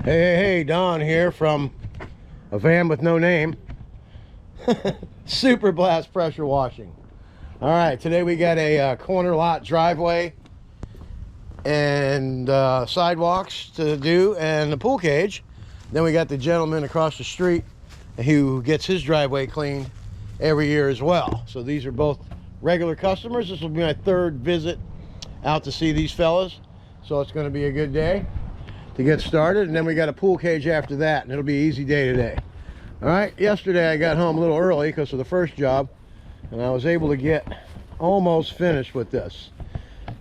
Hey, Don here from a van with no name. Super Blast pressure washing. All right, today we got a corner lot driveway and sidewalks to do and the pool cage. Then we got the gentleman across the street who gets his driveway cleaned every year as well. So these are both regular customers. This will be my third visit out to see these fellas. So it's going to be a good day to get started, and then we got a pool cage after that, and it'll be an easy day today. All right, yesterday I got home a little early because of the first job, and I was able to get almost finished with this.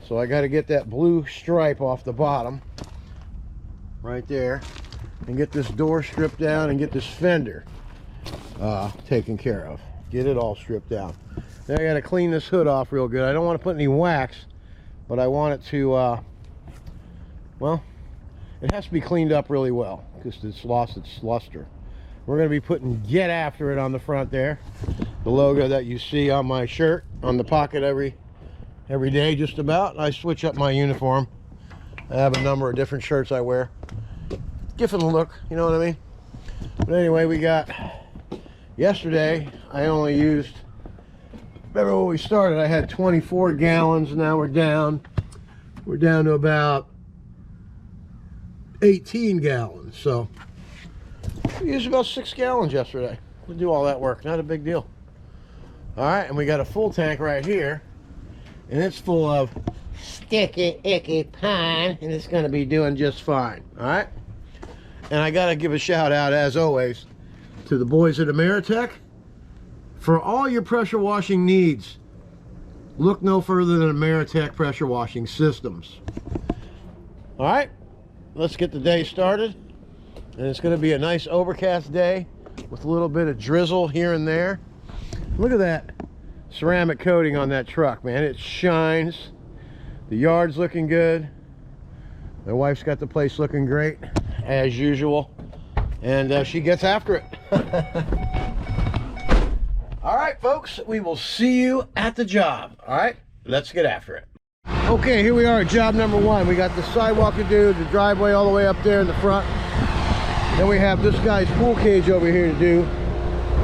So I got to get that blue stripe off the bottom right there and get this door stripped down and get this fender taken care of. Get it all stripped down. Then I got to clean this hood off real good. I don't want to put any wax, but I want it to well, it has to be cleaned up really well because it's lost its luster. We're going to be putting "Get After It" on the front there, the logo that you see on my shirt, on the pocket every day just about. I switch up my uniform. I have a number of different shirts I wear. Different look, you know what I mean? But anyway, we got, yesterday I only used, remember when we started I had 24 gallons. Now we're down to about 18 gallons. So we used about 6 gallons yesterday to do all that work. Not a big deal. All right, and we got a full tank right here, and it's full of sticky icky pine, and it's going to be doing just fine. All right, and I got to give a shout out as always to the boys at Ameritech. For all your pressure washing needs, look no further than Ameritech pressure washing systems. All right, let's get the day started, and it's going to be a nice overcast day with a little bit of drizzle here and there. Look at that ceramic coating on that truck, man. It shines. The yard's looking good. My wife's got the place looking great as usual, and she gets after it. All right, folks, we will see you at the job. All right, let's get after it. Okay, here we are at job number 1. We got the sidewalk to do, the driveway all the way up there in the front. Then we have this guy's pool cage over here to do.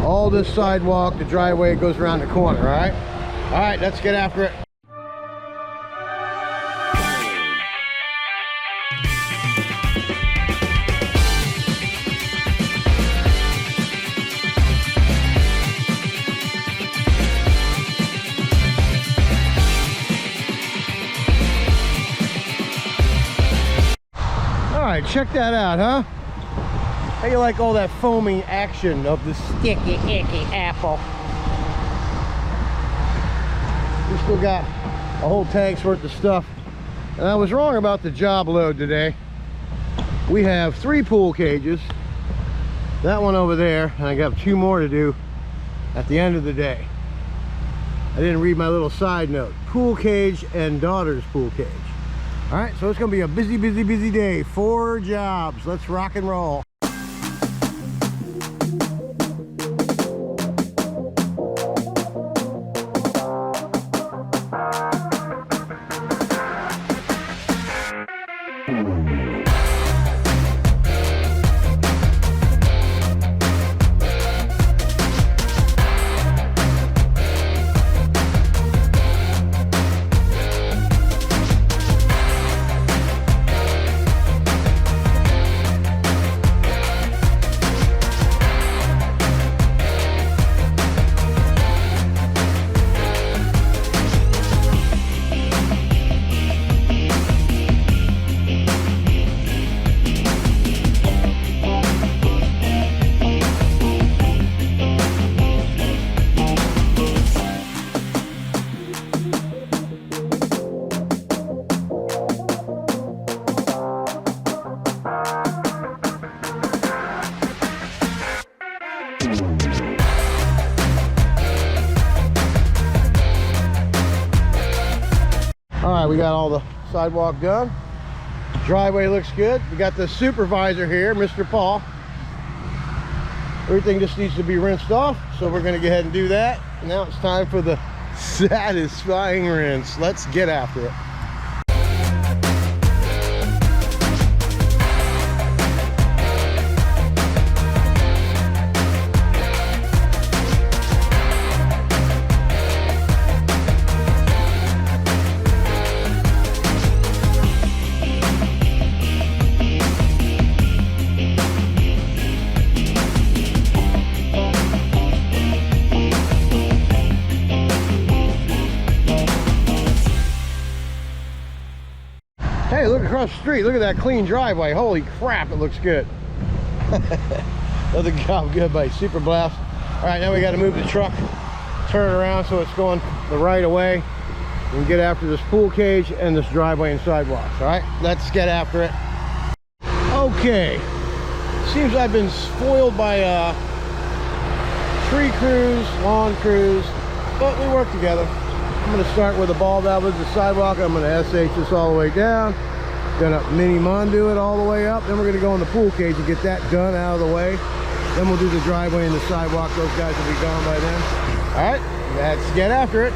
All this sidewalk, the driveway goes around the corner, all right? All right, let's get after it. All right, check that out, huh? How you like all that foaming action of the sticky icky apple? We still got a whole tank's worth of stuff. And I was wrong about the job load today. We have 3 pool cages. That one over there, and I got 2 more to do at the end of the day. I didn't read my little side note. Pool cage and daughter's pool cage. All right, so it's gonna be a busy, busy, busy day. 4 jobs. Let's rock and roll. we got all the sidewalk done. Driveway looks good. We got the supervisor here, Mr. Paul. Everything just needs to be rinsed off, so we're going to go ahead and do that. Now it's time for the satisfying rinse. Let's get after it. Hey, look across the street. Look at that clean driveway. Holy crap, it looks good. Another job good by Super Blast. All right, now we got to move the truck, turn it around so it's going the right way, and get after this pool cage and this driveway and sidewalks. All right, let's get after it. Okay, seems I've been spoiled by tree crews, lawn crews, but we work together. I'm going to start with the ball valve of the sidewalk. I'm going to SH this all the way down. Gonna mini Mondo it all the way up. Then we're going to go in the pool cage and get that done out of the way. Then we'll do the driveway and the sidewalk. Those guys will be gone by then. All right, let's get after it.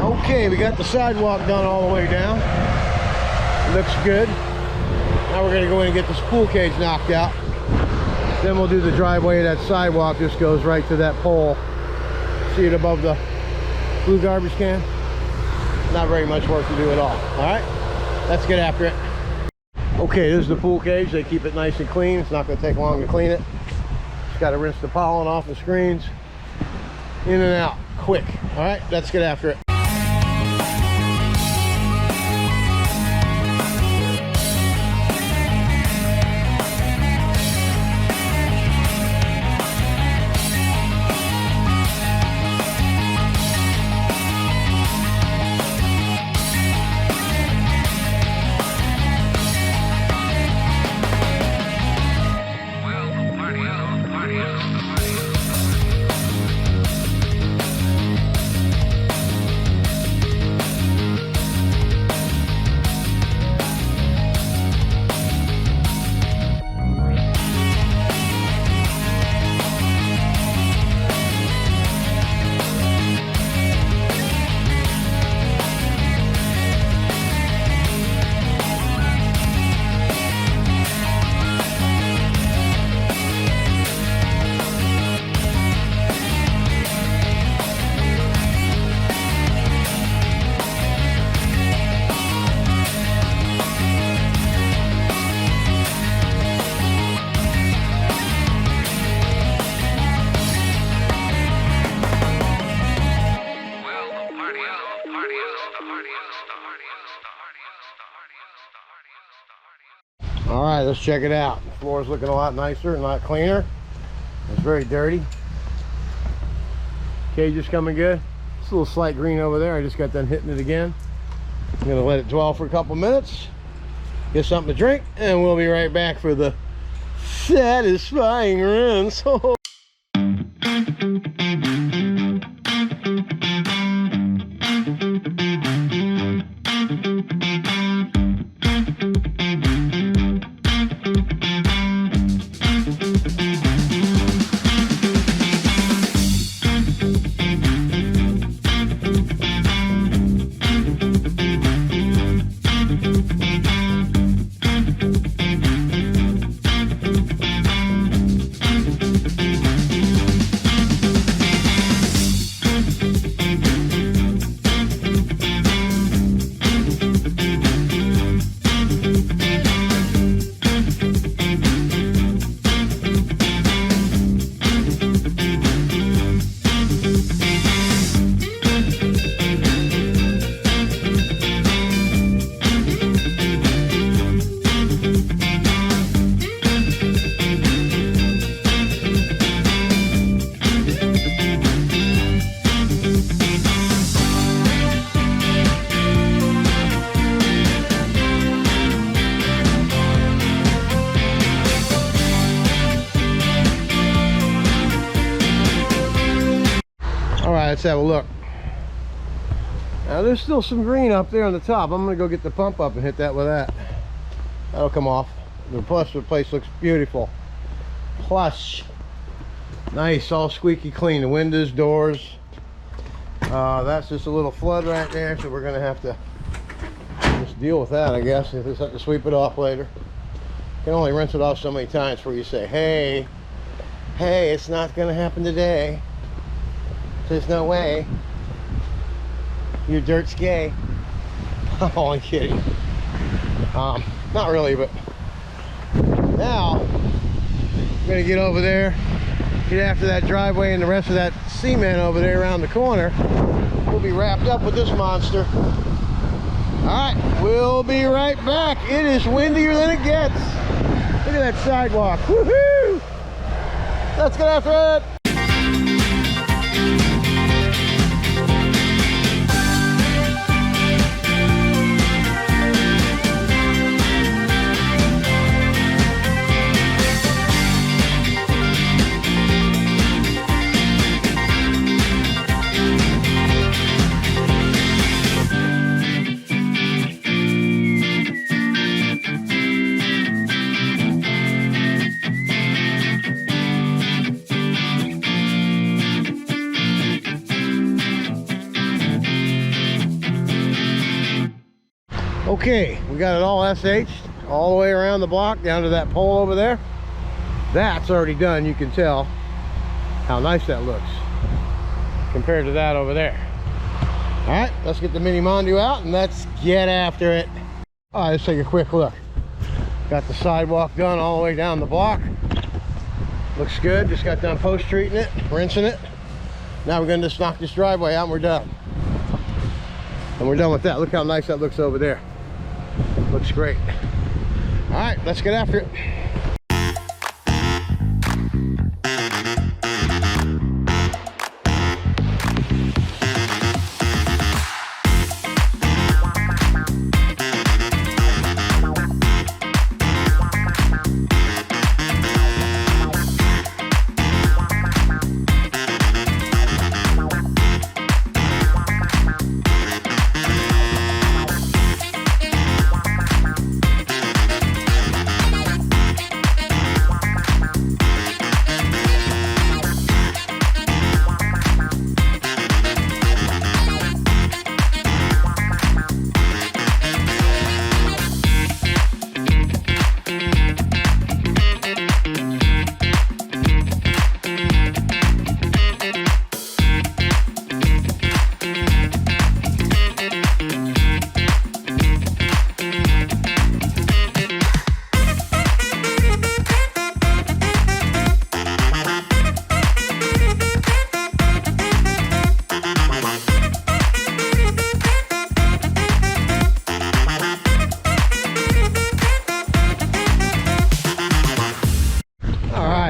Okay, we got the sidewalk done all the way down. Looks good. Now we're going to go in and get this pool cage knocked out. Then we'll do the driveway. That sidewalk just goes right to that pole. See it above the blue garbage can? Not very much work to do at all. All right, let's get after it. Okay, this is the pool cage. They keep it nice and clean. It's not going to take long to clean it. Just got to rinse the pollen off the screens. In and out, quick. All right, let's get after it. All right, let's check it out. The floor is looking a lot nicer and a lot cleaner. It's very dirty. Cage is coming good. It's a little slight green over there. I just got done hitting it again. I'm gonna let it dwell for a couple minutes, get something to drink, and we'll be right back for the satisfying rinse. let's have a look. Now there's still some green up there on the top. I'm gonna go get the pump up and hit that with that. That'll come off. Plus the place looks beautiful. Plush. Nice, all squeaky clean. The windows, doors. That's just a little flood right there, so we're gonna have to just deal with that, I guess. If just have to sweep it off later. You can only rinse it off so many times before you say, hey, it's not gonna happen today. There's no way. Your dirt's gay. I'm only kidding. Not really, but now I'm gonna get over there, get after that driveway and the rest of that cement over there around the corner. We'll be wrapped up with this monster. All right, we'll be right back. It is windier than it gets. Look at that sidewalk. Woohoo! Let's get after it. Okay, we got it all SH'd all the way around the block down to that pole over there. That's already done. You can tell how nice that looks compared to that over there. All right, let's get the mini Mondu out and let's get after it. All right, let's take a quick look. Got the sidewalk done all the way down the block. Looks good. Just got done post treating it, rinsing it. Now we're gonna just knock this driveway out and we're done. And we're done with that. Look how nice that looks over there. Looks great. All right, let's get after it.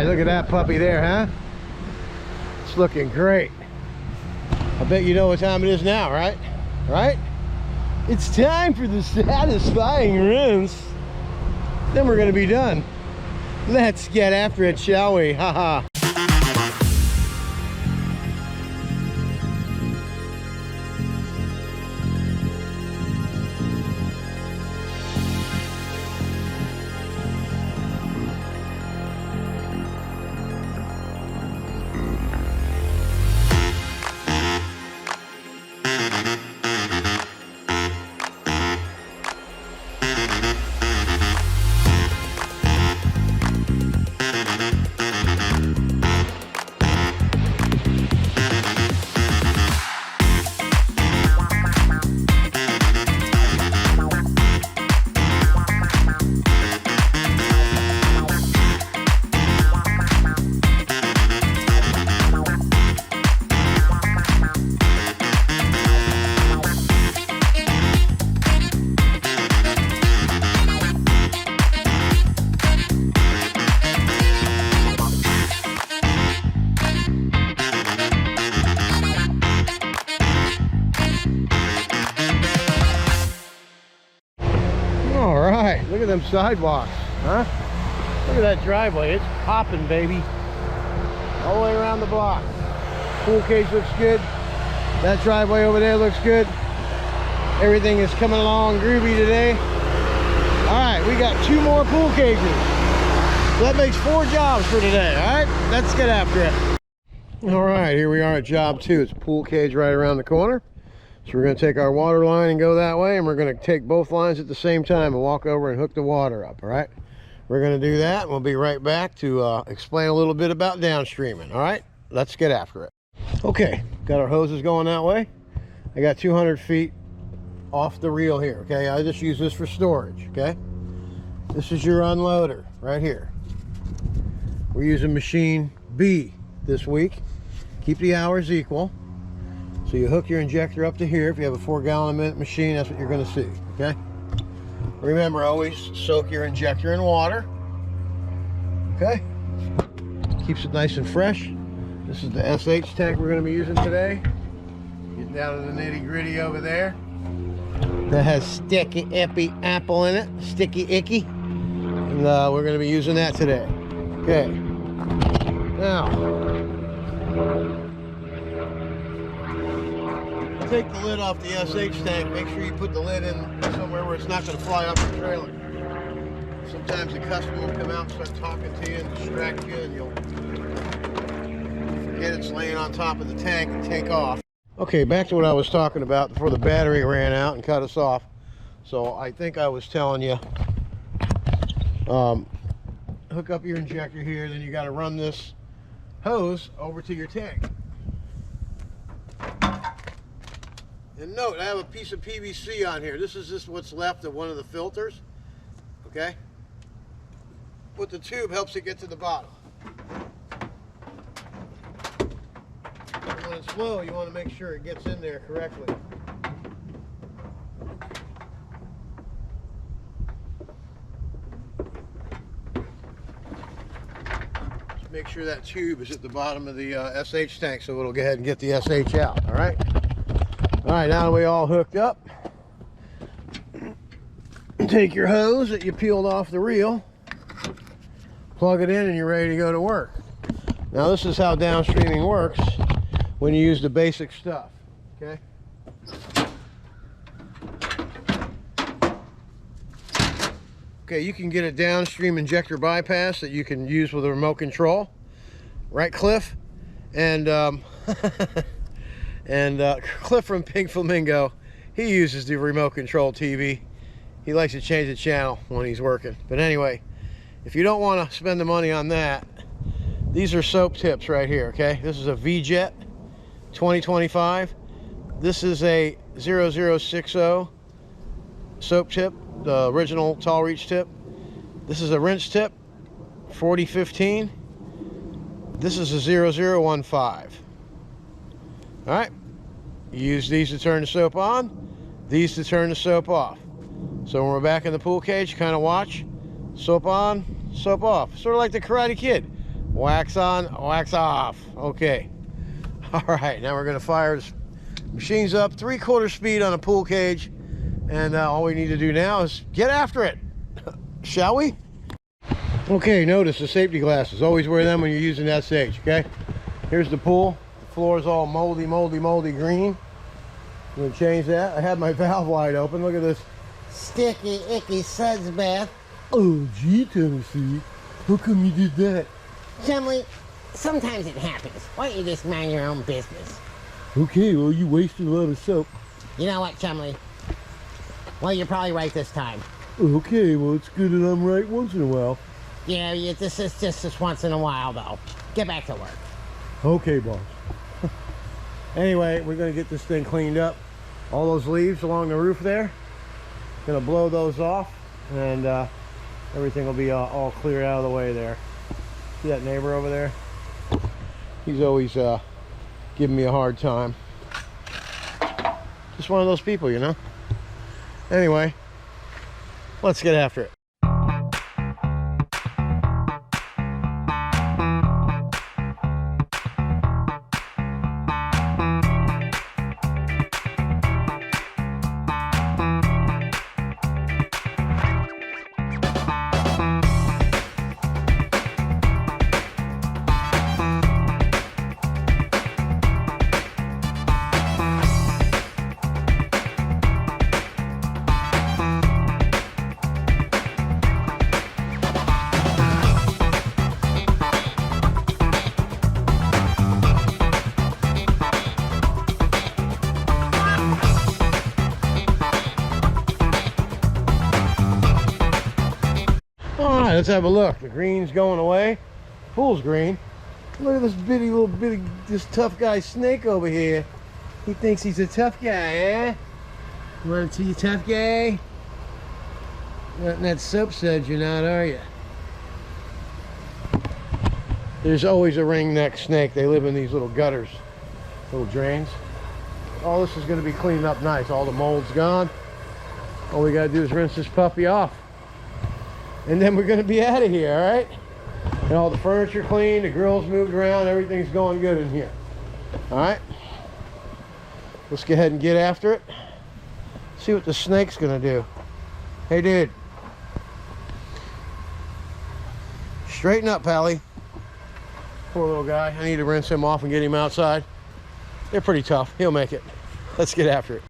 Look at that puppy there, huh? It's looking great. I bet you know what time it is now, right? Right? It's time for the satisfying rinse. Then we're gonna be done. Let's get after it, shall we? Haha. Look at them sidewalks, huh? Look at that driveway. It's popping, baby. All the way around the block. Pool cage looks good. That driveway over there looks good. Everything is coming along groovy today. All right, we got 2 more pool cages. So that makes 4 jobs for today. All right, let's get after it. All right, here we are at job 2. It's a pool cage right around the corner. So we're going to take our water line and go that way, and we're going to take both lines at the same time and walk over and hook the water up. All right, we're going to do that, and we'll be right back to explain a little bit about downstreaming. All right, let's get after it. Okay, got our hoses going that way. I got 200 feet off the reel here. Okay, I just use this for storage. Okay, this is your unloader right here. We're using machine B this week. Keep the hours equal. So you hook your injector up to here. If you have a 4 gallon a minute machine, that's what you're going to see. Okay, remember, always soak your injector in water. Okay, keeps it nice and fresh. This is the SH tank we're going to be using today. Getting down to the nitty gritty over there. That has sticky ippy apple in it. Sticky icky. And we're going to be using that today. Okay. Now, take the lid off the SH tank. Make sure you put the lid in somewhere where it's not going to fly off the trailer. Sometimes the customer will come out and start talking to you and distract you, and you'll forget it's laying on top of the tank and take off. Okay, back to what I was talking about before the battery ran out and cut us off. So I think I was telling you, hook up your injector here, then you got to run this hose over to your tank. And note, I have a piece of PVC on here. This is just what's left of one of the filters. Okay? But the tube helps it get to the bottom. When it's low, you want to make sure it gets in there correctly. Just make sure that tube is at the bottom of the SH tank, so it'll go ahead and get the SH out. All right. All right. Now that we all hooked up, take your hose that you peeled off the reel, plug it in, and you're ready to go to work. Now this is how downstreaming works when you use the basic stuff. Okay. Okay, you can get a downstream injector bypass that you can use with a remote control, right, Cliff? And Cliff from Pink Flamingo, he uses the remote control TV. He likes to change the channel when he's working. But anyway, if you don't want to spend the money on that, these are soap tips right here. Okay, this is a V-Jet 2025. This is a 0060 soap tip, the original tall reach tip. This is a rinse tip, 4015. This is a 0015. All right, you use these to turn the soap on, these to turn the soap off. So when we're back in the pool cage, kind of watch, soap on, soap off, sort of like the Karate Kid. Wax on, wax off. Okay. All right, now we're going to fire the machines up 3/4 speed on a pool cage, and all we need to do now is get after it. Shall we? Okay, notice the safety glasses. Always wear them when you're using SH. Okay, here's the pool. The floor is all moldy green. I'm going to change that. I had my valve wide open. Look at this sticky icky suds bath. Oh gee, Tennessee, how come you did that? Chumley, sometimes it happens. Why don't you just mind your own business? Okay, well, you wasted a lot of soap. You know what, Chumley? Well, you're probably right this time. Okay, well, it's good that I'm right once in a while. Yeah, this is just once in a while, though. Get back to work. Okay, boss. Anyway, we're going to get this thing cleaned up. All those leaves along the roof there, going to blow those off, and everything will be all cleared out of the way there. See that neighbor over there? He's always giving me a hard time. Just one of those people, you know? Anyway, let's get after it. let's have a look. The green's going away. Pool's green. Look at this bitty, this tough guy snake over here. He thinks he's a tough guy, eh? You want to see a tough guy? Not in that soap suds you're not, are you? There's always a ring-necked snake. They live in these little gutters, little drains. All this is going to be cleaned up nice. All the mold's gone. All we got to do is rinse this puppy off. And then we're going to be out of here, all right? And all the furniture cleaned, the grills moved around, everything's going good in here. All right? Let's go ahead and get after it. See what the snake's going to do. Hey, dude. Straighten up, Pally. Poor little guy. I need to rinse him off and get him outside. They're pretty tough. He'll make it. Let's get after it.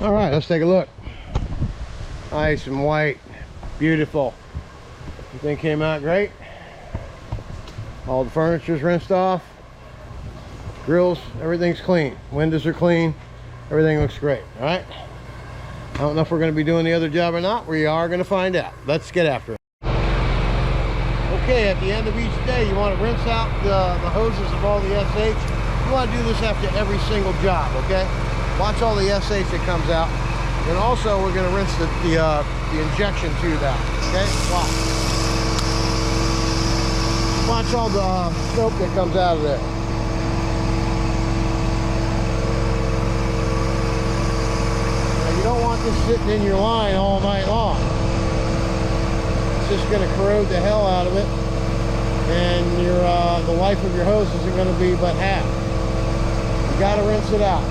All right, let's take a look. Nice and white, beautiful. Everything came out great. All the furniture's rinsed off. Grills, everything's clean. Windows are clean. Everything looks great, all right? I don't know if we're gonna be doing the other job or not. We are gonna find out. Let's get after it. Okay, at the end of each day, you wanna rinse out the hoses of all the SH. You wanna do this after every single job, okay? Watch all the SH that comes out. And also, we're gonna rinse the injection tube out, okay? Watch all the soap that comes out of there. Now, you don't want this sitting in your line all night long. It's just gonna corrode the hell out of it. And the life of your hose isn't gonna be but half. You gotta rinse it out.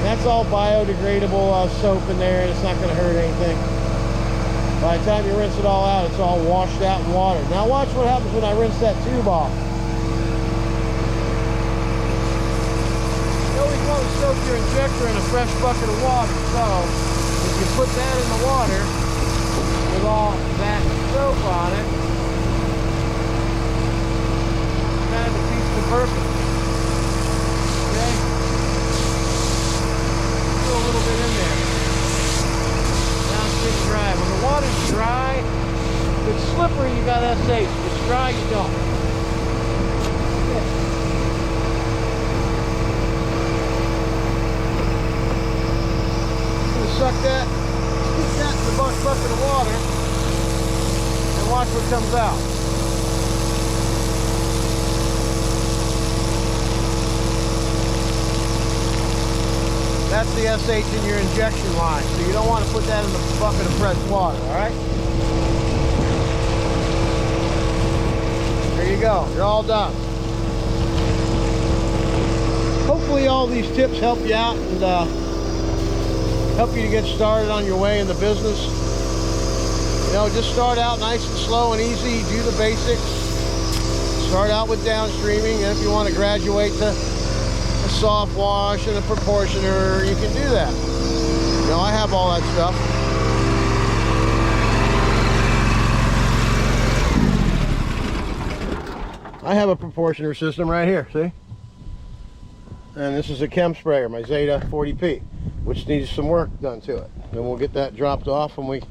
That's all biodegradable soap in there, and it's not going to hurt anything. By the time you rinse it all out, it's all washed out in water. Now watch what happens when I rinse that tube off. You always want to soak your injector in a fresh bucket of water. So if you put that in the water with all that soap on it, it's kind of defeats the purpose. A little bit in there. Downstream dry. When the water's dry, if it's slippery, you got SH. If it's dry, you don't. Okay. I'm gonna suck that, stick that in the bucket of water, and watch what comes out. the SH in your injection line, so you don't want to put that in the bucket of fresh water, all right? There you go. You're all done. Hopefully all these tips help you out and help you to get started on your way in the business. You know, just start out nice and slow and easy. Do the basics. Start out with downstreaming, and if you want to graduate to a soft wash and a proportioner, you can do that. You know, I have all that stuff. I have a proportioner system right here, see? And this is a chem sprayer, my Zeta 40P, which needs some work done to it. And we'll get that dropped off when we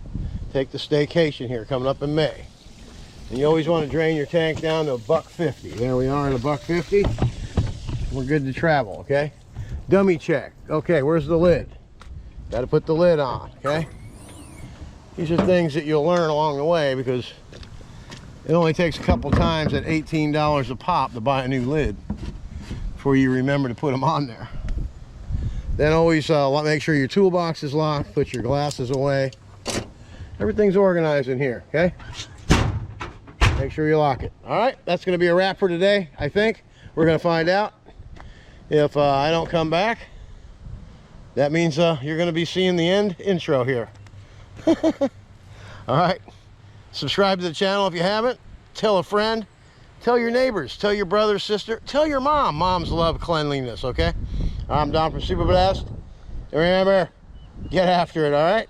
take the staycation here coming up in May. And you always want to drain your tank down to $1.50. There we are at $1.50. We're good to travel, okay? Dummy check. Okay, where's the lid? Got to put the lid on, okay? These are things that you'll learn along the way, because it only takes a couple times at $18 a pop to buy a new lid before you remember to put them on there. Then always make sure your toolbox is locked, put your glasses away. Everything's organized in here, okay? Make sure you lock it. All right, that's going to be a wrap for today, I think. We're going to find out. If I don't come back, that means you're going to be seeing the end intro here. All right, subscribe to the channel if you haven't. Tell a friend. Tell your neighbors, tell your brother, sister, tell your mom. Moms love cleanliness, okay? I'm Don from Super Blast. And remember, get after it, all right?